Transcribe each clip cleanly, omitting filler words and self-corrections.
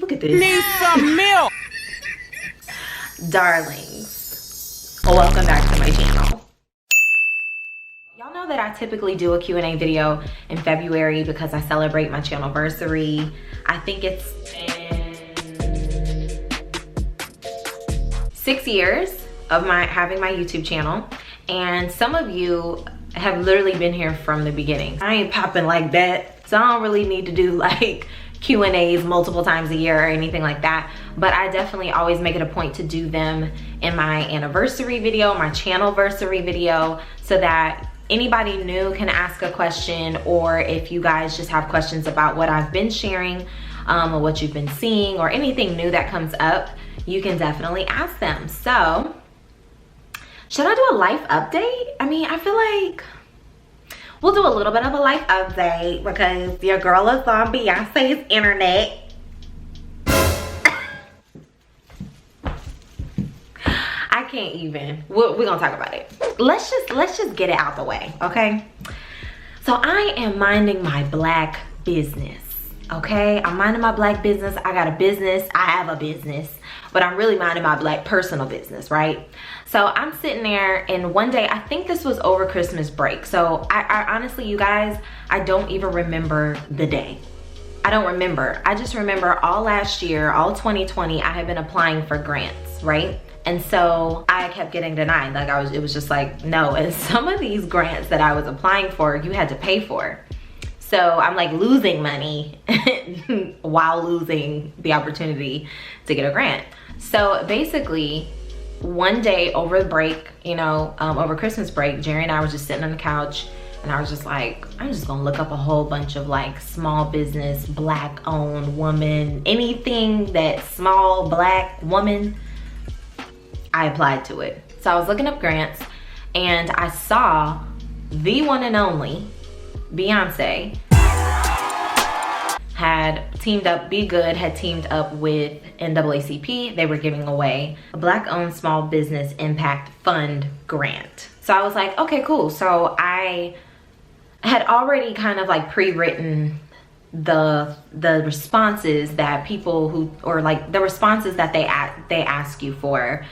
look at this. Need some milk. Darlings, welcome back to my channel. Y'all know that I typically do a Q&A video in February because I celebrate my channelversary. I think it's been 6 years of having my YouTube channel, and some of you have literally been here from the beginning. I ain't popping like that, so I don't really need to do like Q&As multiple times a year or anything like that, but I definitely always make it a point to do them in my anniversary video, my channelversary video, so that anybody new can ask a question, or if you guys just have questions about what I've been sharing or what you've been seeing or anything new that comes up, you can definitely ask them. So should I do a life update? I mean, I feel like we'll do a little bit of a life update because your girl is on Beyonce's internet. I can't even. We're gonna talk about it. Let's just get it out the way, okay? So I am minding my black business, okay? I'm minding my black business. I got a business. I have a business, but I'm really minding my black personal business, right? So I'm sitting there, and one day, I think this was over Christmas break. So I honestly, you guys, I don't even remember the day. I don't remember. I just remember all last year, all 2020, I had been applying for grants, right? And so I kept getting denied. Like it was just like, no. And some of these grants that I was applying for, you had to pay for. So I'm like losing money while losing the opportunity to get a grant. So basically, one day over the break, you know, over Christmas break, Jerry and I were just sitting on the couch, and I was just like, I'm just gonna look up a whole bunch of like small business, black owned woman, anything that small black woman. I applied to it. So I was looking up grants, and I saw the one and only Beyonce had teamed up, Be Good had teamed up with NAACP. They were giving away a Black owned small business impact fund grant. So I was like, okay, cool. So I had already kind of like pre-written the responses that people who, or like the responses that they ask you for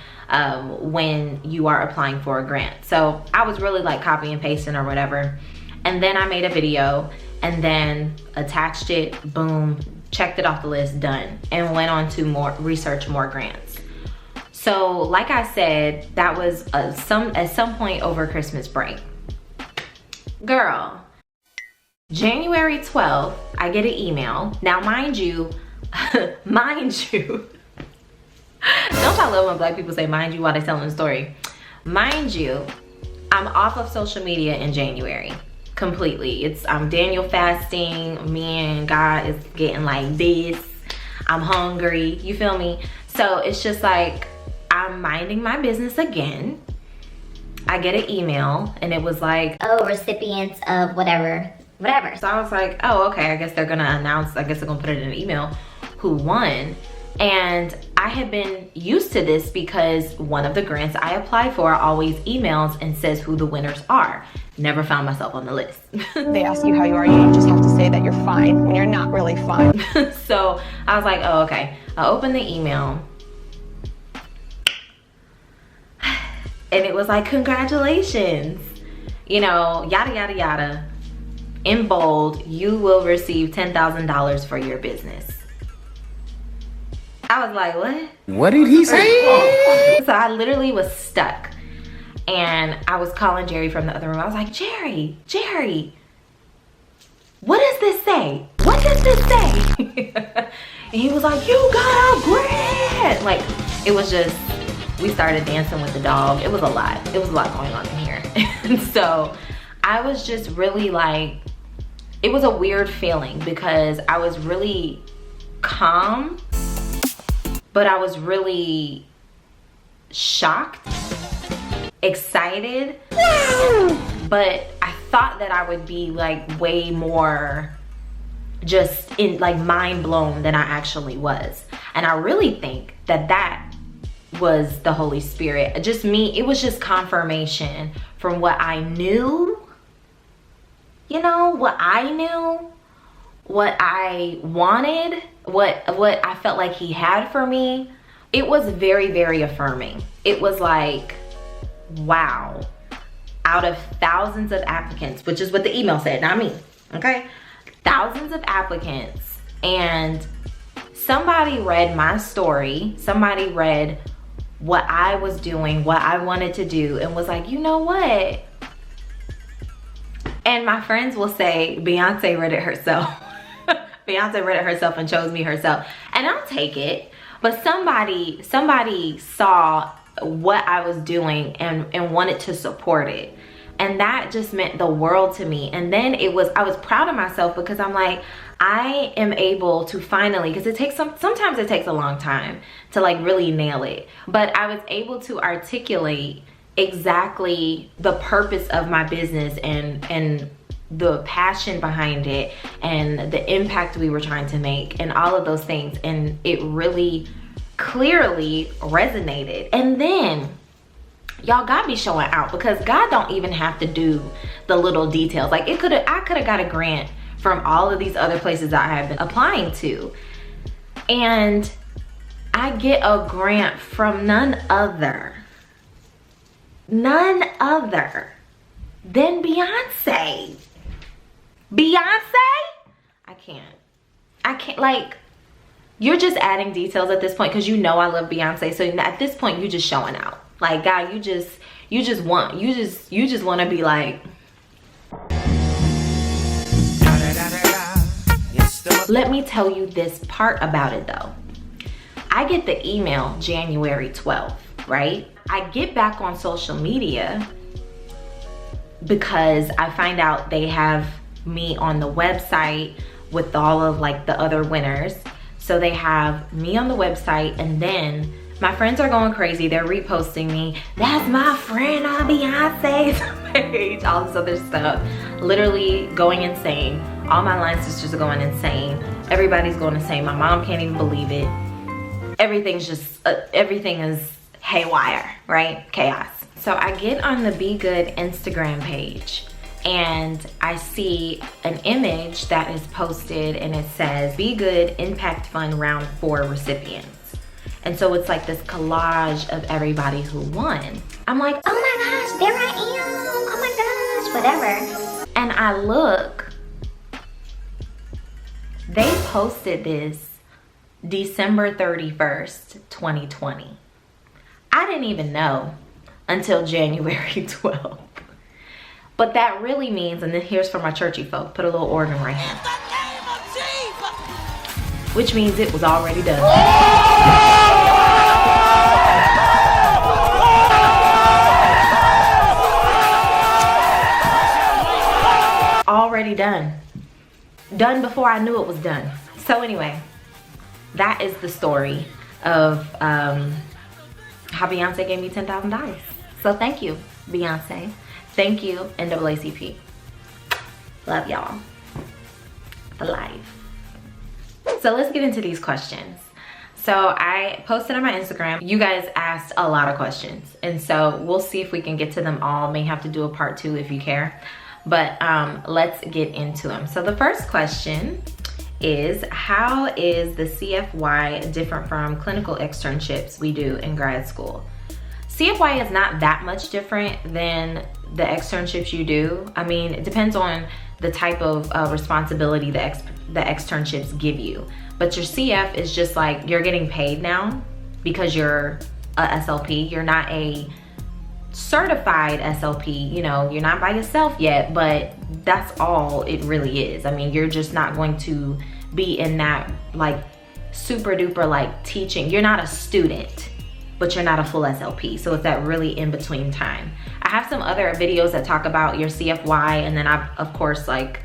when you are applying for a grant. So I was really like copy and pasting or whatever. And then I made a video and then attached it, boom, checked it off the list, done, and went on to research more grants. So like I said, that was at some point over Christmas break. Girl, January 12th, I get an email. Now mind you, don't I love when black people say mind you while they're telling the story? Mind you, I'm off of social media in January. Completely. I'm Daniel fasting. Me and God is getting like this. I'm hungry. You feel me? So it's just like I'm minding my business again. I get an email and it was like, oh, recipients of whatever. So I was like, oh, okay. I guess they're gonna announce. I guess they're gonna put it in an email who won. And I have been used to this because one of the grants I apply for always emails and says who the winners are. Never found myself on the list. They ask you how you are, you just have to say that you're fine when you're not really fine. So I was like, oh, okay. I opened the email and it was like, congratulations. You know, yada, yada, yada. In bold, you will receive $10,000 for your business. I was like, what? What did he say? So I literally was stuck. And I was calling Jerry from the other room. I was like, Jerry, what does this say? What does this say? And he was like, you got a grant. Like, it was just, we started dancing with the dog. It was a lot. It was a lot going on in here. And so I was just really like, it was a weird feeling because I was really calm, but I was really shocked, excited, but I thought that I would be like way more just in like mind blown than I actually was. And I really think that that was the Holy Spirit. Just me, it was just confirmation from what I knew, you know, what I knew what I wanted, what I felt like he had for me, it was very, very affirming. It was like, wow, out of thousands of applicants, which is what the email said, not me, okay? Thousands of applicants, and somebody read my story, somebody read what I was doing, what I wanted to do, and was like, you know what? And my friends will say, Beyonce read it herself. Beyonce read it herself and chose me herself. And I'll take it. But somebody saw what I was doing and wanted to support it. And that just meant the world to me. And then I was proud of myself, because I'm like, I am able to finally, because sometimes it takes a long time to like really nail it. But I was able to articulate exactly the purpose of my business and the passion behind it and the impact we were trying to make and all of those things. And it really clearly resonated. And then y'all, God be showing out, because God don't even have to do the little details. Like I could have got a grant from all of these other places that I have been applying to, and I get a grant from none other than Beyonce. I can't, like, you're just adding details at this point, because you know I love Beyonce. So at this point, you just showing out. Like, God, you just want to be like, let me tell you this part about it though. I get the email January 12th, right? I get back on social media because I find out they have me on the website with all of like the other winners. So they have me on the website, and then my friends are going crazy. They're reposting me. That's my friend on Beyonce's page. All this other stuff. Literally going insane. All my line sisters are going insane. Everybody's going insane. My mom can't even believe it. Everything is haywire, right? Chaos. So I get on the Be Good Instagram page, and I see an image that is posted, and it says Be Good Impact Fund Round 4 recipients. And so it's like this collage of everybody who won. I'm like, Oh my gosh, there I am. Oh my gosh, whatever. and I look, they posted this December 31st, 2020. I didn't even know until January 12th. But that really means, and then here's for my churchy folk, put a little organ right here. Which means it was already done. Already done. Done before I knew it was done. So anyway, that is the story of how Beyonce gave me $10,000. So thank you, Beyonce. Thank you, NAACP. Love y'all for life. So let's get into these questions. So I posted on my Instagram. You guys asked a lot of questions, and so we'll see if we can get to them all. May have to do a part 2 if you care, but let's get into them. So the first question is, how is the CFY different from clinical externships we do in grad school? CFY is not that much different than the externships you do. I mean, it depends on the type of responsibility the externships give you. But your CF is just like, you're getting paid now because you're a SLP. You're not a certified SLP, you know, you're not by yourself yet, but that's all it really is. I mean, you're just not going to be in that like super duper like teaching. You're not a student, but you're not a full SLP. So it's that really in between time. I have some other videos that talk about your CFY, and then I've of course like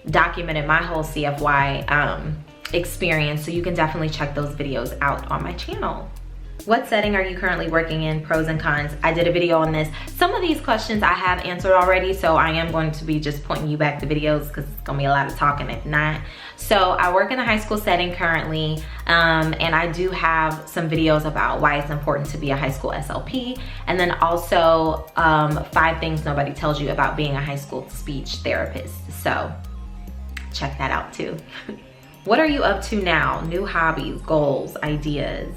documented my whole CFY experience. So you can definitely check those videos out on my channel. What setting are you currently working in? Pros and cons. I did a video on this. Some of these questions I have answered already, so I am going to be just pointing you back to videos because it's gonna be a lot of talking if not. So I work in a high school setting currently, and I do have some videos about why it's important to be a high school SLP, and then also 5 things nobody tells you about being a high school speech therapist. So check that out too. What are you up to now? New hobbies, goals, ideas?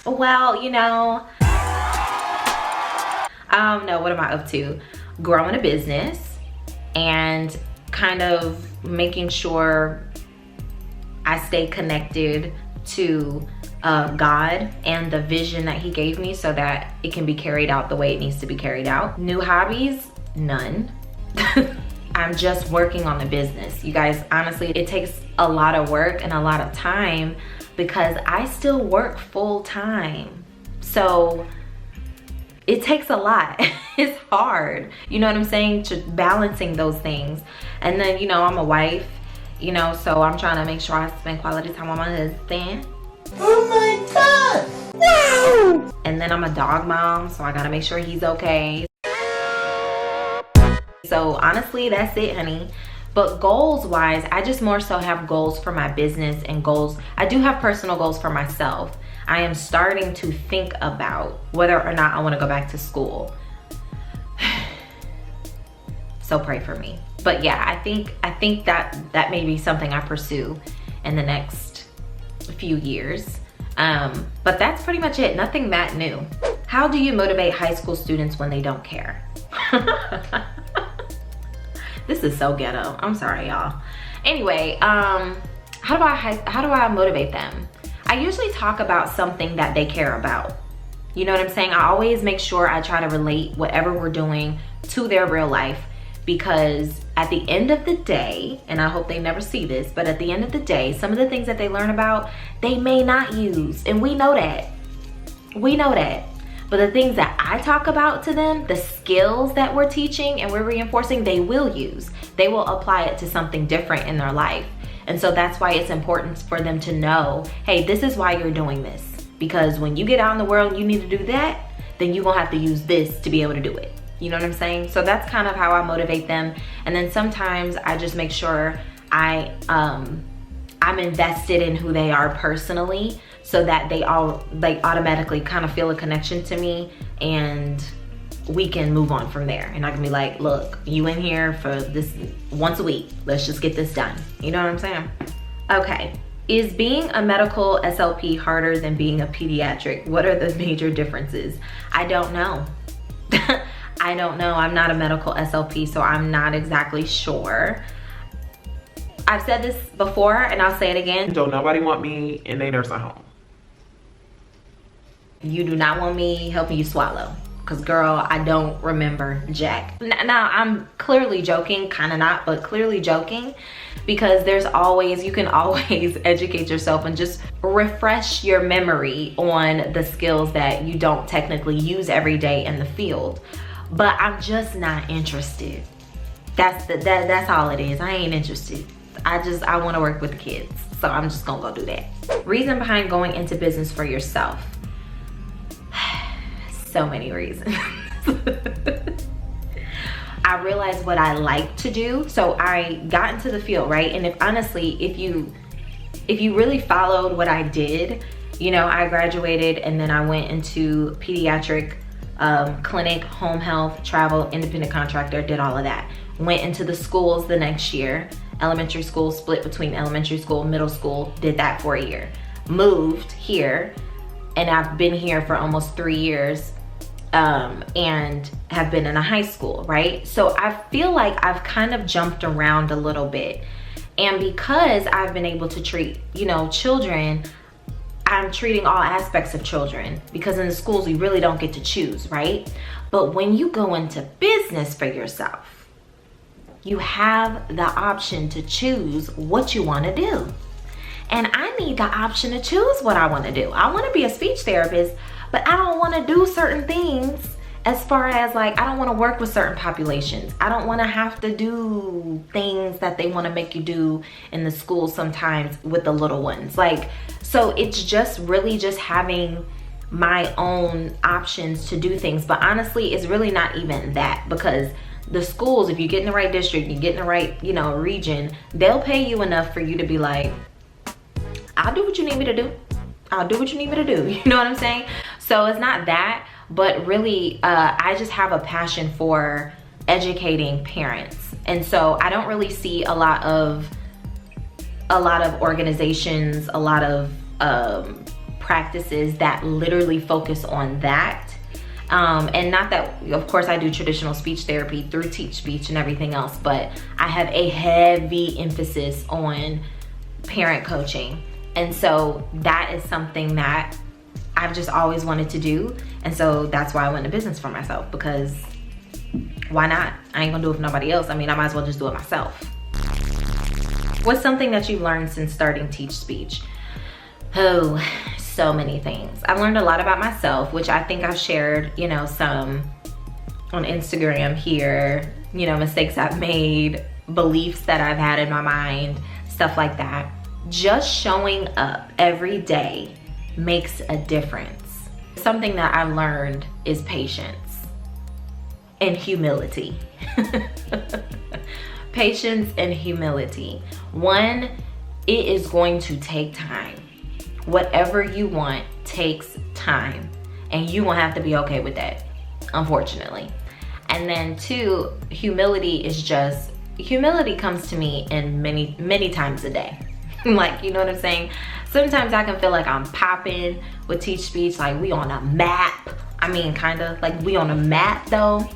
Well, you know, I don't know, what am I up to? Growing a business and kind of making sure I stay connected to God and the vision that he gave me so that it can be carried out the way it needs to be carried out. New hobbies? None. I'm just working on the business. You guys, honestly, it takes a lot of work and a lot of time because I still work full time. So it takes a lot. It's hard. You know what I'm saying? Balancing those things. And then, you know, I'm a wife, you know, so I'm trying to make sure I spend quality time with my husband. Oh my God! Wow! And then I'm a dog mom, so I gotta make sure he's okay. So honestly, that's it, honey. But goals wise, I just more so have goals for my business and goals. I do have personal goals for myself. I am starting to think about whether or not I want to go back to school. So pray for me. But yeah, I think that may be something I pursue in the next few years. But that's pretty much it. Nothing that new. How do you motivate high school students when they don't care? This is so ghetto. I'm sorry, y'all. Anyway, how do I motivate them? I usually talk about something that they care about. You know what I'm saying? I always make sure I try to relate whatever we're doing to their real life, because at the end of the day, and I hope they never see this, but at the end of the day, some of the things that they learn about, they may not use, and we know that. We know that. But the things that I talk about to them, the skills that we're teaching and we're reinforcing, they will use. They will apply it to something different in their life. And so that's why it's important for them to know, hey, this is why you're doing this. Because when you get out in the world and you need to do that, then you're gonna have to use this to be able to do it. You know what I'm saying? So that's kind of how I motivate them. And then sometimes I just make sure I'm invested in who they are personally, so that they automatically kind of feel a connection to me, and we can move on from there. And I can be like, look, you in here for this once a week. Let's just get this done. You know what I'm saying? Okay. Is being a medical SLP harder than being a pediatric? What are the major differences? I don't know. I don't know. I'm not a medical SLP, so I'm not exactly sure. I've said this before and I'll say it again. Don't nobody want me in their nursing home. You do not want me helping you swallow. Cause girl, I don't remember jack. Now I'm clearly joking, kind of not, but clearly joking, because you can always educate yourself and just refresh your memory on the skills that you don't technically use every day in the field. But I'm just not interested. That's all it is. I ain't interested. I want to work with the kids, so I'm just gonna go do that. Reason behind going into business for yourself. So many reasons. I realized what I like to do, so I got into the field, right? And if you really followed what I did, you know, I graduated and then I went into pediatric clinic, home health, travel, independent contractor, did all of that. Went into the schools the next year, elementary school, split between elementary school, middle school, did that for a year. Moved here, and I've been here for almost 3 years. And have been in a high school, right? So I feel like I've kind of jumped around a little bit. And because I've been able to treat, you know, children, I'm treating all aspects of children, because in the schools, you really don't get to choose, right? But when you go into business for yourself, you have the option to choose what you want to do. And I need the option to choose what I want to do. I want to be a speech therapist, but I don't want to do certain things, as far as like, I don't want to work with certain populations. I don't want to have to do things that they want to make you do in the school sometimes with the little ones. Like, so it's just really just having my own options to do things. But honestly, it's really not even that, because the schools, if you get in the right district, you get in the right, you know, region, they'll pay you enough for you to be like, I'll do what you need me to do. I'll do what you need me to do. You know what I'm saying? So it's not that, but really, I just have a passion for educating parents And so I don't really see a lot of organizations, a lot of practices that literally focus on that. And not that, of course, I do traditional speech therapy through Teach Speech and everything else, but I have a heavy emphasis on parent coaching. And so that is something that I've just always wanted to do. And so that's why I went into business for myself, because why not? I ain't gonna do it for nobody else. I mean, I might as well just do it myself. What's something that you've learned since starting Teach Speech? Oh, so many things. I've learned a lot about myself, which I think I've shared, you know, some on Instagram here, you know, mistakes I've made, beliefs that I've had in my mind, stuff like that. Just showing up every day makes a difference. Something that I've learned is patience and humility. Patience and humility. One, it is going to take time. Whatever you want takes time, and you won't have to be okay with that, unfortunately. And then two, humility comes to me in many times a day. Like, you know what I'm saying? Sometimes I can feel like I'm popping with Teach Speech, like we on a map. I mean, kind of like we on a map though.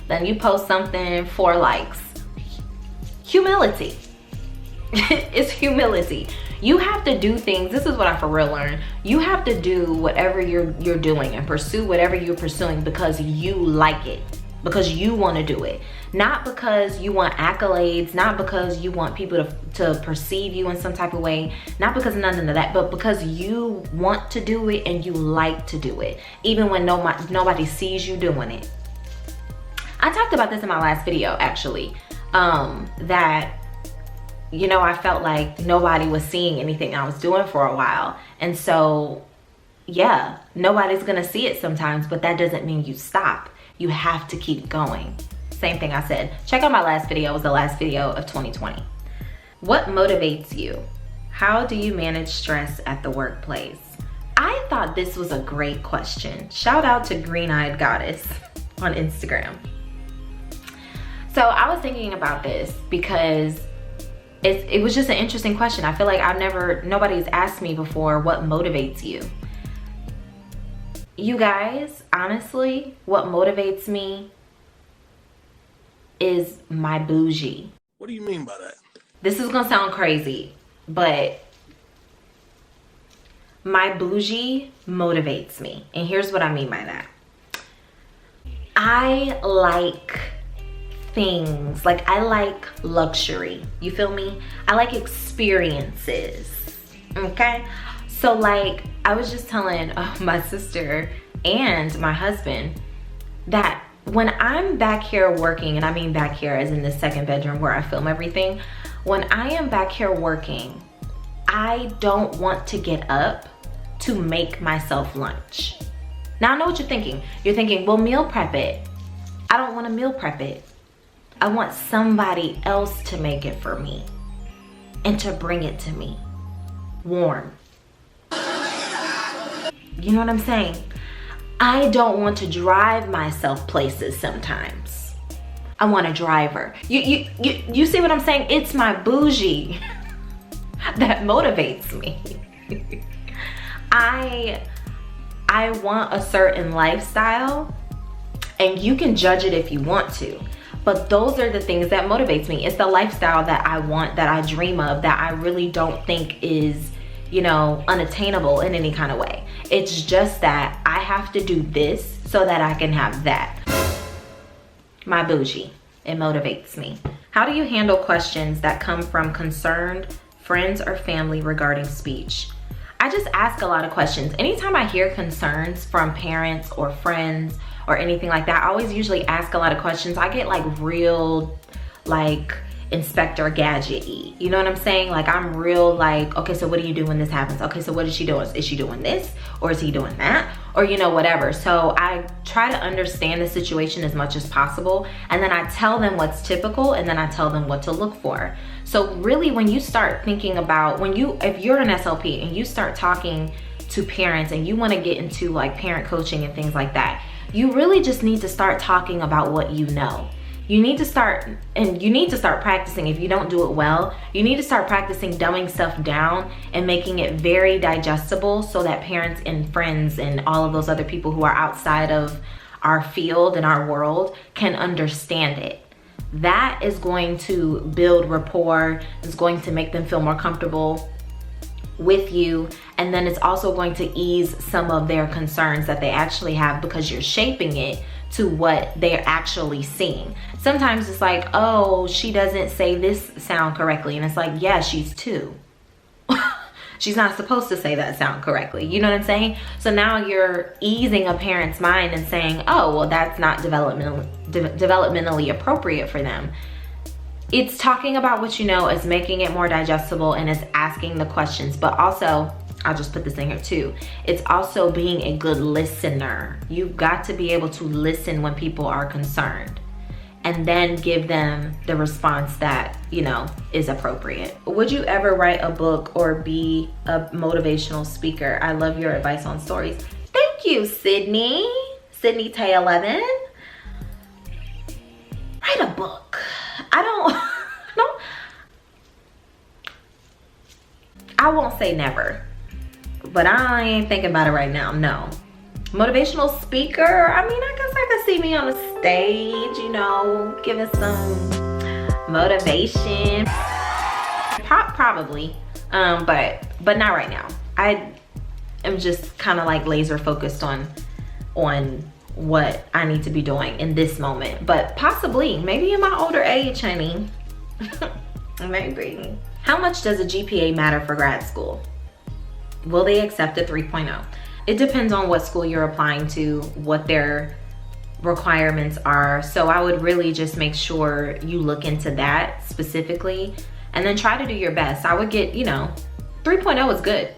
Then you post something, 4 likes. Humility. It's humility. You have to do things. This is what I for real learned. You have to do whatever you're doing and pursue whatever you're pursuing because you like it, because you want to do it, not because you want accolades, not because you want people to perceive you in some type of way, not because none of that, but because you want to do it and you like to do it, even when nobody sees you doing it. I talked about this in my last video, actually, that, you know, I felt like nobody was seeing anything I was doing for a while. And so, yeah, nobody's gonna see it sometimes, but that doesn't mean you stop. You have to keep going. Same thing I said. Check out my last video. It was the last video of 2020. What motivates you? How do you manage stress at the workplace? I thought this was a great question. Shout out to Green Eyed Goddess on Instagram. So I was thinking about this because it was just an interesting question. I feel like nobody's asked me before, what motivates you? You guys, honestly, what motivates me is my bougie. What do you mean by that? This is gonna sound crazy, but my bougie motivates me. And here's what I mean by that. I like things, like I like luxury, you feel me? I like experiences, okay? So like, I was just telling my sister and my husband that when I'm back here working, and I mean back here as in the second bedroom where I film everything, when I am back here working, I don't want to get up to make myself lunch. Now I know what you're thinking. You're thinking, well, meal prep it. I don't want to meal prep it. I want somebody else to make it for me and to bring it to me warm. You know what I'm saying? I don't want to drive myself places sometimes. I want a driver. You see what I'm saying? It's my bougie that motivates me. I want a certain lifestyle, and you can judge it if you want to. But those are the things that motivates me. It's the lifestyle that I want, that I dream of, that I really don't think is, you know, unattainable in any kind of way. It's just that I have to do this so that I can have that. My bougie, it motivates me. How do you handle questions that come from concerned friends or family regarding speech? I just ask a lot of questions. Anytime I hear concerns from parents or friends or anything like that, I always usually ask a lot of questions. I get like real, like Inspector Gadget-y. You know what I'm saying? Like I'm real like, okay, so what do you do when this happens? Okay, so what is she doing? Is she doing this? Or is he doing that? Or, you know, whatever. So I try to understand the situation as much as possible. And then I tell them what's typical, and then I tell them what to look for. So really, when you start thinking about, if you're an SLP and you start talking to parents and you want to get into like parent coaching and things like that, you really just need to start talking about what you know. you need to start practicing. If you don't do it well, you need to start practicing dumbing stuff down and making it very digestible so that parents and friends and all of those other people who are outside of our field and our world can understand it. That is going to build rapport, it's going to make them feel more comfortable with you, and then it's also going to ease some of their concerns that they actually have because you're shaping it to what they're actually seeing. Sometimes it's like, oh, she doesn't say this sound correctly, and it's like, yeah, she's 2. She's not supposed to say that sound correctly. You know what I'm saying? So now you're easing a parent's mind and saying, oh, well, that's not developmentally appropriate for them. It's talking about what you know, it's making it more digestible, and it's asking the questions. But also, I'll just put this in here too, it's also being a good listener. You've got to be able to listen when people are concerned and then give them the response that, you know, is appropriate. Would you ever write a book or be a motivational speaker? I love your advice on stories. Thank you, Sydney. Sydney Tay 11. Write a book. I won't say never, but I ain't thinking about it right now, no. Motivational speaker, I mean, I guess I could see me on the stage, you know, giving some motivation. Probably, but not right now. I am just kind of like laser focused on what I need to be doing in this moment. But possibly, maybe in my older age, honey. Maybe. How much does a GPA matter for grad school? Will they accept a 3.0? It depends on what school you're applying to, what their requirements are. So I would really just make sure you look into that specifically and then try to do your best. I would get, 3.0 is good.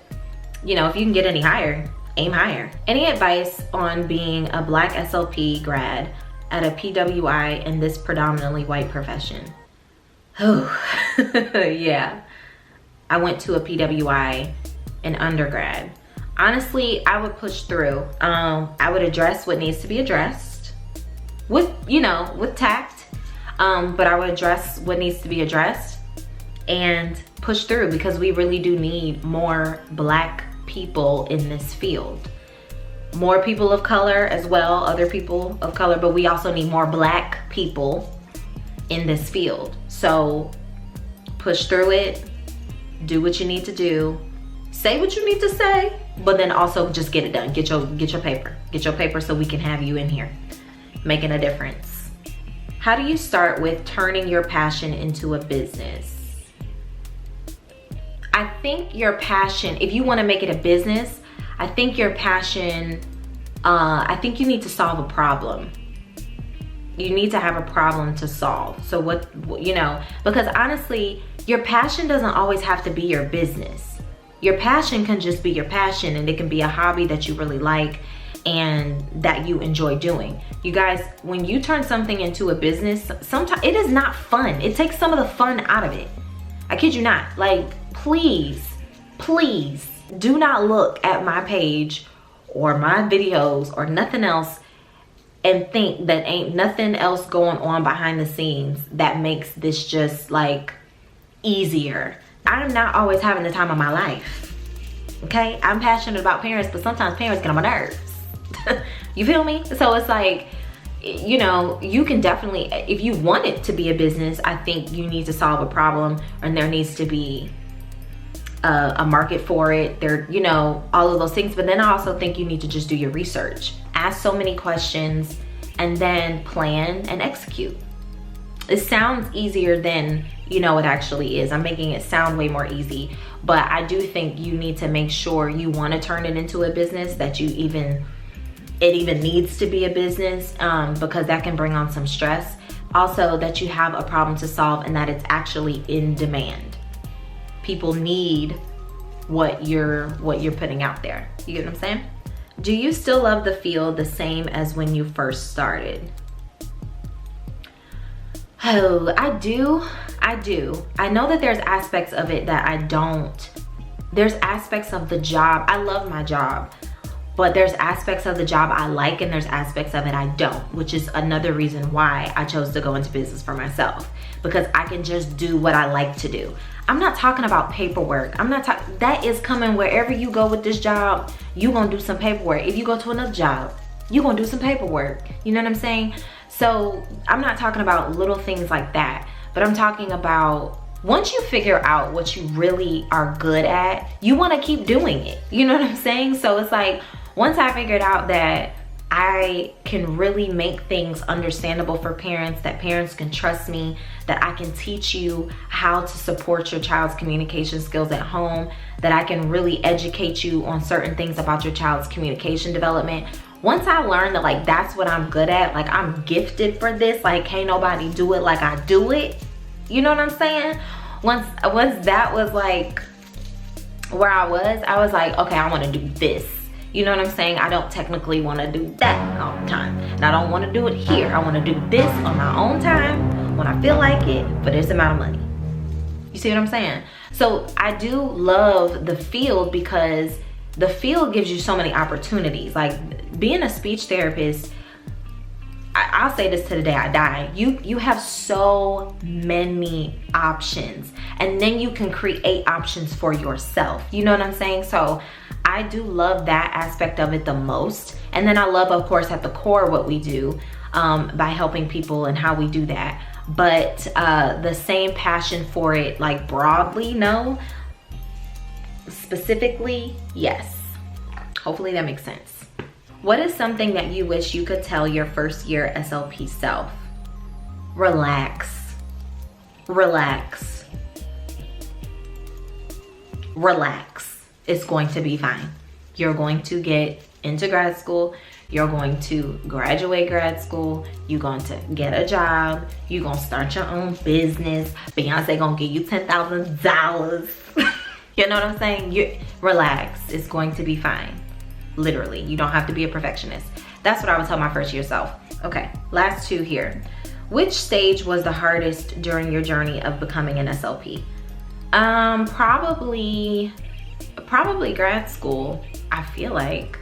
If you can get any higher, aim higher. Any advice on being a Black SLP grad at a PWI in this predominantly white profession? Oh, yeah. I went to a PWI in undergrad. Honestly, I would push through. I would address what needs to be addressed with tact. But I would address what needs to be addressed and push through, because we really do need more Black people in this field. More people of color as well, other people of color, but we also need more Black people in this field. So push through it, do what you need to do, say what you need to say, but then also just get it done. Get your paper so we can have you in here making a difference. How do you start with turning your passion into a business? I think your passion, if you want to make it a business, I think your passion, I think you need to solve a problem. You need to have a problem to solve. So because honestly, your passion doesn't always have to be your business. Your passion can just be your passion, and it can be a hobby that you really like and that you enjoy doing. You guys, when you turn something into a business, sometimes it is not fun. It takes some of the fun out of it. I kid you not. Like, please do not look at my page or my videos or nothing else and think that ain't nothing else going on behind the scenes that makes this just like easier. I'm not always having the time of my life, okay? I'm passionate about parents, but sometimes parents get on my nerves. You feel me? So it's like, you can definitely, if you want it to be a business, I think you need to solve a problem, and there needs to be a market for it. There, all of those things. But then I also think you need to just do your research. Ask so many questions and then plan and execute. It sounds easier than it actually is. I'm making it sound way more easy, but I do think you need to make sure you want to turn it into a business, that it even needs to be a business, because that can bring on some stress. Also, that you have a problem to solve and that it's actually in demand. People need what you're putting out there. You get what I'm saying? Do you still love the field the same as when you first started? Oh, I do. I know that there's aspects of it that I don't. There's aspects of the job. I love my job, But there's aspects of the job I like and there's aspects of it I don't, which is another reason why I chose to go into business for myself, because I can just do what I like to do. I'm not talking about paperwork. I'm not talking, that is coming wherever you go with this job, you gonna do some paperwork. If you go to another job, you gonna do some paperwork. You know what I'm saying? So I'm not talking about little things like that, but I'm talking about once you figure out what you really are good at, you wanna keep doing it. You know what I'm saying? So it's like, once I figured out that I can really make things understandable for parents, that parents can trust me, that I can teach you how to support your child's communication skills at home, that I can really educate you on certain things about your child's communication development. Once I learned that like that's what I'm good at, like I'm gifted for this, like can't nobody do it like I do it. You know what I'm saying? Once that was like where I was like, okay, I wanna do this. You know what I'm saying? I don't technically want to do that all the time. And I don't want to do it here. I want to do this on my own time when I feel like it for this amount of money. You see what I'm saying? So I do love the field because the field gives you so many opportunities. Like being a speech therapist, I'll say this to the day I die. You have so many options, and then you can create options for yourself. You know what I'm saying? So I do love that aspect of it the most. And then I love, of course, at the core what we do by helping people and how we do that. But the same passion for it, like broadly, no. Specifically, yes. Hopefully that makes sense. What is something that you wish you could tell your first year SLP self? Relax. Relax. Relax. It's going to be fine. You're going to get into grad school. You're going to graduate grad school. You're going to get a job. You're going to start your own business. Beyonce gonna give you $10,000. You know what I'm saying? Relax. It's going to be fine. Literally, you don't have to be a perfectionist. That's what I would tell my first year self. Okay, last two here. Which stage was the hardest during your journey of becoming an SLP? Probably grad school, I feel like.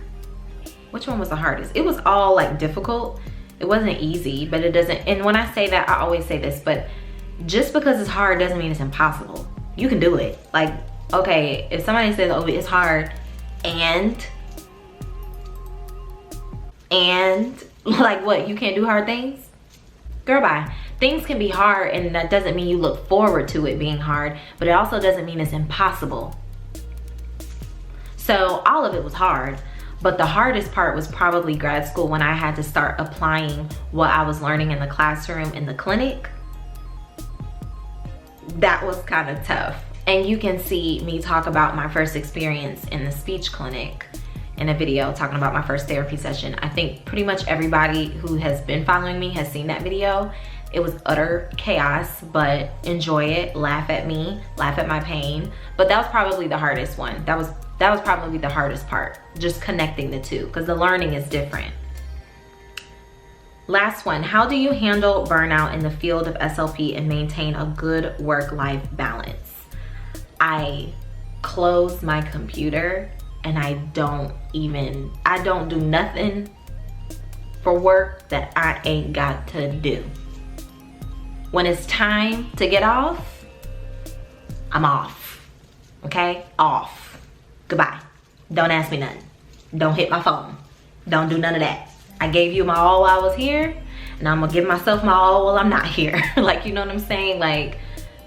Which one was the hardest? It was all like difficult. It wasn't easy, but it doesn't, and when I say that, I always say this, but just because it's hard doesn't mean it's impossible. You can do it. Like, okay, if somebody says, oh, it's hard, and like what, you can't do hard things? Girl, bye. Things can be hard, and that doesn't mean you look forward to it being hard, but it also doesn't mean it's impossible. So all of it was hard, but the hardest part was probably grad school when I had to start applying what I was learning in the classroom in the clinic. That was kind of tough. And you can see me talk about my first experience in the speech clinic in a video talking about my first therapy session. I think pretty much everybody who has been following me has seen that video. It was utter chaos, but enjoy it, laugh at me, laugh at my pain. But that was probably the hardest one. That was probably the hardest part, just connecting the two, because the learning is different. Last one, how do you handle burnout in the field of SLP and maintain a good work-life balance? I close my computer and I don't do nothing for work that I ain't got to do. When it's time to get off, I'm off, okay? Off, goodbye. Don't ask me nothing. Don't hit my phone. Don't do none of that. I gave you my all while I was here, and I'm gonna give myself my all while I'm not here. Like, you know what I'm saying? Like,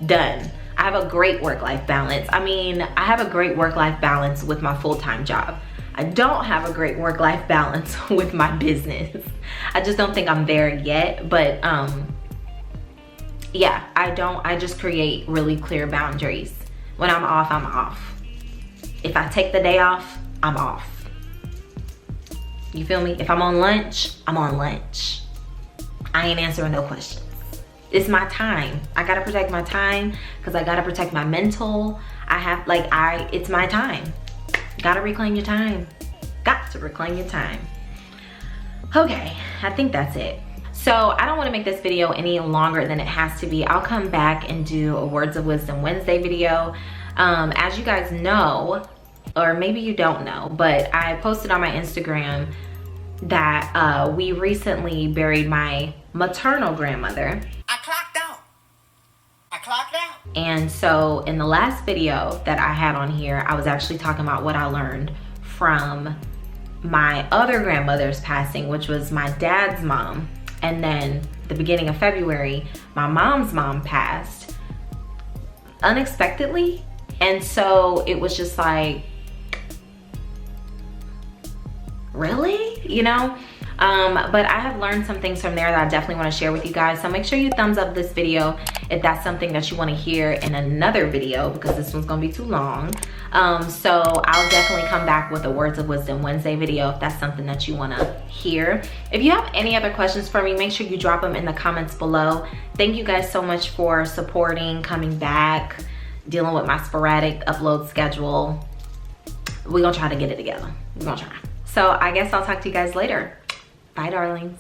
done. I have a great work-life balance. I mean, I have a great work-life balance with my full-time job. I don't have a great work-life balance with my business. I just don't think I'm there yet, but yeah, I just create really clear boundaries. When I'm off, I'm off. If I take the day off, I'm off. You feel me? If I'm on lunch, I'm on lunch. I ain't answering no questions. It's my time. I gotta protect my time because I gotta protect my mental. It's my time. Gotta reclaim your time. Got to reclaim your time. Okay, I think that's it. So I don't wanna make this video any longer than it has to be. I'll come back and do a Words of Wisdom Wednesday video. As you guys know, or maybe you don't know, but I posted on my Instagram that we recently buried my maternal grandmother. I clocked out. And so in the last video that I had on here, I was actually talking about what I learned from my other grandmother's passing, which was my dad's mom. And then the beginning of February, my mom's mom passed unexpectedly. And so it was just like, really? You know? But I have learned some things from there that I definitely want to share with you guys. So make sure you thumbs up this video if that's something that you want to hear in another video, because this one's gonna be too long. So I'll definitely come back with a Words of Wisdom Wednesday video if that's something that you want to hear. If you have any other questions for me, make sure you drop them in the comments below. Thank you guys so much for supporting, coming back, dealing with my sporadic upload schedule. We're gonna try to get it together. We're gonna try. So I guess I'll talk to you guys later. Bye, darlings.